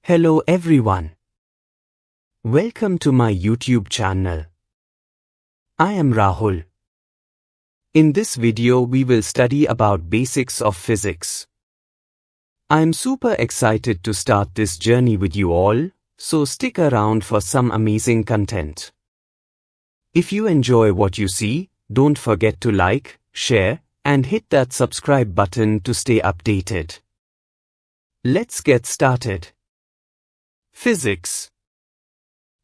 Hello everyone. Welcome to my YouTube channel. I am Rahul. In this video we will study about basics of physics. I am super excited to start this journey with you all, so stick around for some amazing content. If you enjoy what you see, don't forget to like, share, and hit that subscribe button to stay updated. Let's get started. Physics.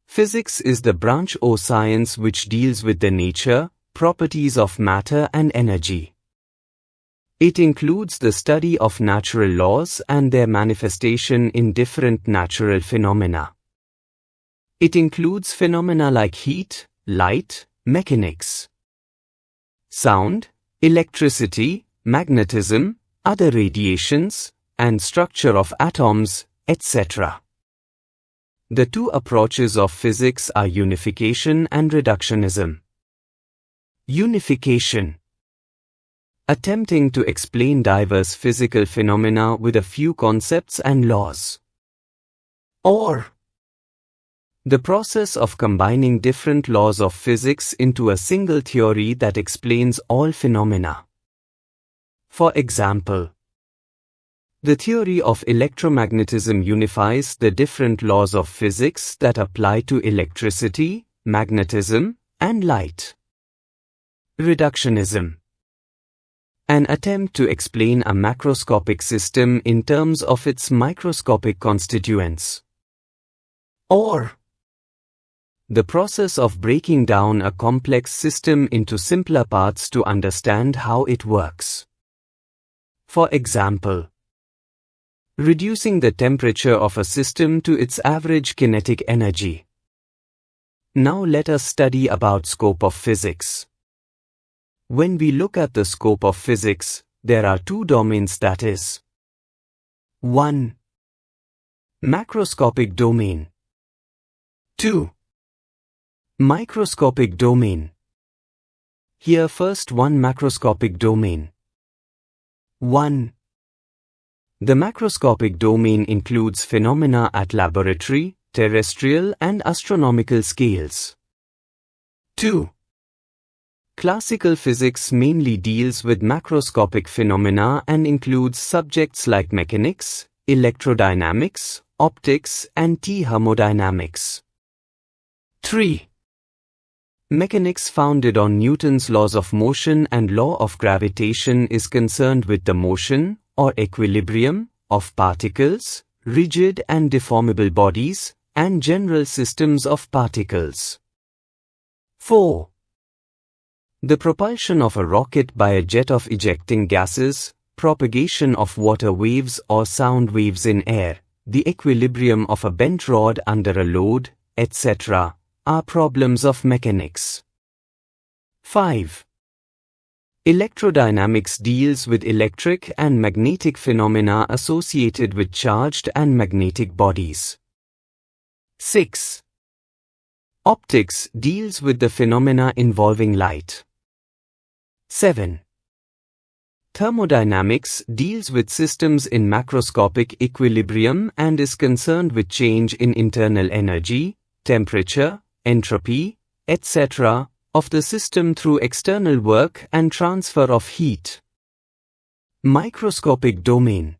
Physics is the branch or science which deals with the nature, properties of matter and energy. It includes the study of natural laws and their manifestation in different natural phenomena. It includes phenomena like heat, light, mechanics, sound, electricity, magnetism, other radiations, and structure of atoms, etc. The two approaches of physics are unification and reductionism. Unification. Attempting to explain diverse physical phenomena with a few concepts and laws. Or the process of combining different laws of physics into a single theory that explains all phenomena. For example, the theory of electromagnetism unifies the different laws of physics that apply to electricity, magnetism, and light. Reductionism. An attempt to explain a macroscopic system in terms of its microscopic constituents. Or the process of breaking down a complex system into simpler parts to understand how it works. For example, reducing the temperature of a system to its average kinetic energy. Now let us study about scope of physics. When we look at the scope of physics, there are two domains, that is 1. Macroscopic domain. 2. Microscopic domain. Here first one macroscopic domain. 1. The macroscopic domain includes phenomena at laboratory, terrestrial and astronomical scales. 2. Classical physics mainly deals with macroscopic phenomena and includes subjects like mechanics, electrodynamics, optics and thermodynamics. 3. Mechanics, founded on Newton's laws of motion and law of gravitation, is concerned with the motion, or equilibrium, of particles, rigid and deformable bodies, and general systems of particles. 4. The propulsion of a rocket by a jet of ejecting gases, propagation of water waves or sound waves in air, the equilibrium of a bent rod under a load, etc., are problems of mechanics. 5. Electrodynamics deals with electric and magnetic phenomena associated with charged and magnetic bodies. 6. Optics deals with the phenomena involving light. 7. Thermodynamics deals with systems in macroscopic equilibrium and is concerned with change in internal energy, temperature, entropy, etc., of the system through external work and transfer of heat. Microscopic domain.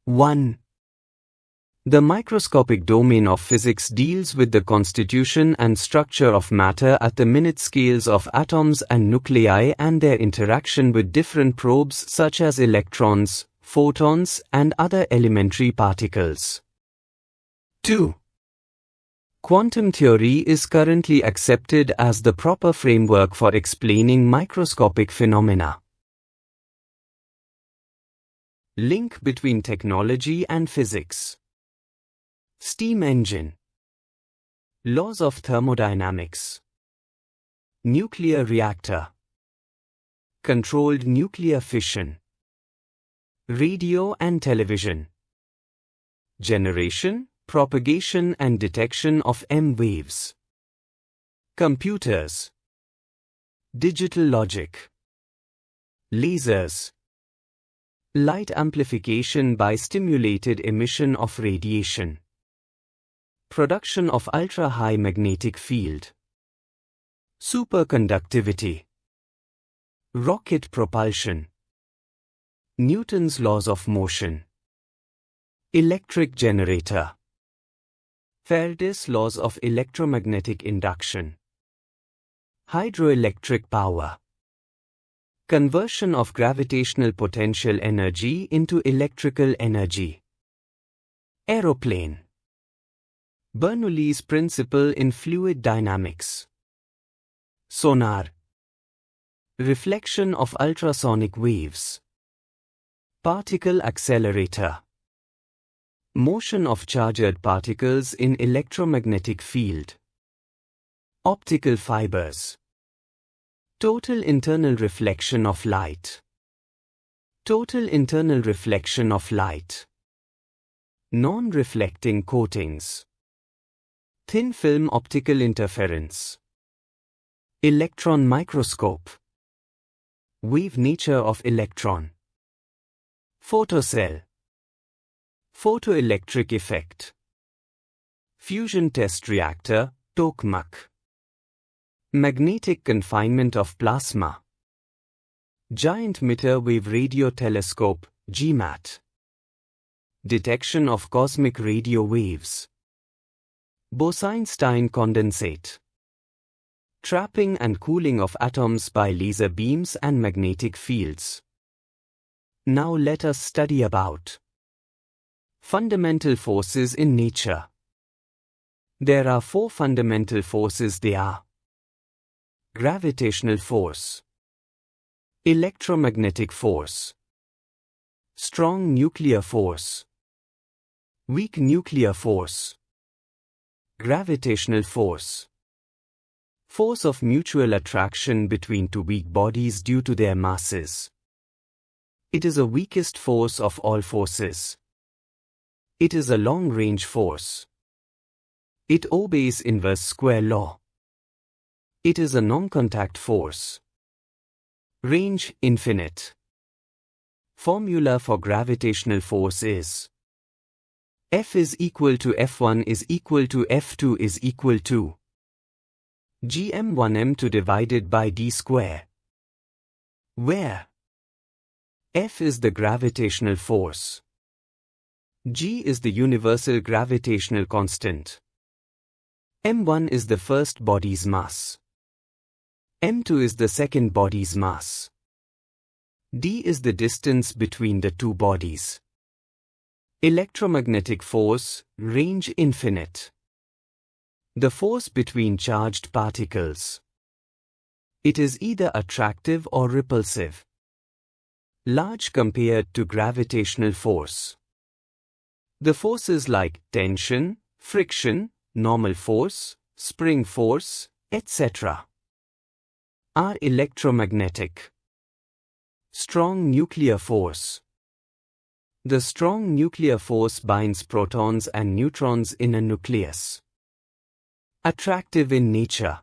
1. The microscopic domain of physics deals with the constitution and structure of matter at the minute scales of atoms and nuclei and their interaction with different probes such as electrons, photons, and other elementary particles. 2. Quantum theory is currently accepted as the proper framework for explaining microscopic phenomena. Link between technology and physics. Steam engine. Laws of thermodynamics. Nuclear reactor. Controlled nuclear fission. Radio and television. Generation, propagation and detection of M waves. Computers. Digital logic. Lasers. Light amplification by stimulated emission of radiation. Production of ultra-high magnetic field. Superconductivity. Rocket propulsion. Newton's laws of motion. Electric generator. Faraday's laws of electromagnetic induction. Hydroelectric power. Conversion of gravitational potential energy into electrical energy. Aeroplane. Bernoulli's principle in fluid dynamics. Sonar. Reflection of ultrasonic waves. Particle accelerator. Motion of charged particles in electromagnetic field. Optical fibers. Total internal reflection of light. Total internal reflection of light. Non-reflecting coatings. Thin film optical interference. Electron microscope. Wave nature of electron. Photocell. Photoelectric effect. Fusion test reactor, tokamak. Magnetic confinement of plasma. Giant Matter Wave Radio Telescope, GMAT. Detection of cosmic radio waves. Bose-Einstein condensate. Trapping and cooling of atoms by laser beams and magnetic fields. Now let us study about fundamental forces in nature. There are 4 fundamental forces. They are gravitational force, electromagnetic force, strong nuclear force, weak nuclear force, gravitational force, force of mutual attraction between two weak bodies due to their masses. It is the weakest force of all forces. It is a long-range force. It obeys inverse square law. It is a non-contact force. Range infinite. Formula for gravitational force is F is equal to F1 is equal to F2 is equal to Gm1m2 divided by d square, where F is the gravitational force, G is the universal gravitational constant, m1 is the first body's mass, m2 is the second body's mass, d is the distance between the two bodies. Electromagnetic force, range infinite. The force between charged particles. It is either attractive or repulsive. Large compared to gravitational force. The forces like tension, friction, normal force, spring force, etc. are electromagnetic. Strong nuclear force. The strong nuclear force binds protons and neutrons in a nucleus. Attractive in nature.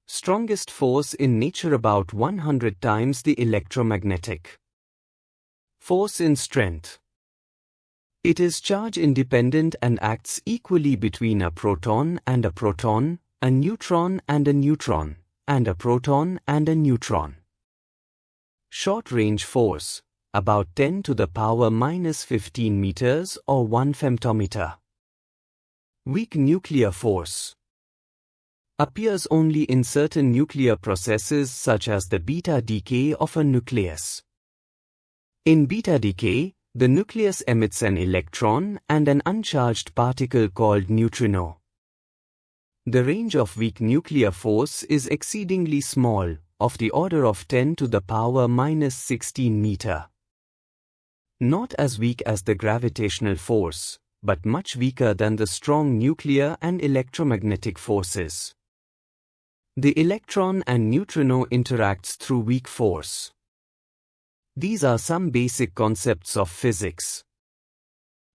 Strongest force in nature about 100 times the electromagnetic force in strength. It is charge independent and acts equally between a proton and a proton, a neutron and a neutron, and a proton and a neutron. Short-range force, about 10 to the power minus 15 meters or 1 femtometer. Weak nuclear force. Appears only in certain nuclear processes such as the beta decay of a nucleus. In beta decay, the nucleus emits an electron and an uncharged particle called neutrino. The range of weak nuclear force is exceedingly small, of the order of 10 to the power minus 16 meter. Not as weak as the gravitational force, but much weaker than the strong nuclear and electromagnetic forces. The electron and neutrino interacts through weak force. These are some basic concepts of physics.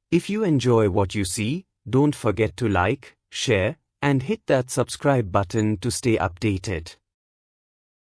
If you enjoy what you see, don't forget to like, share, and hit that subscribe button to stay updated.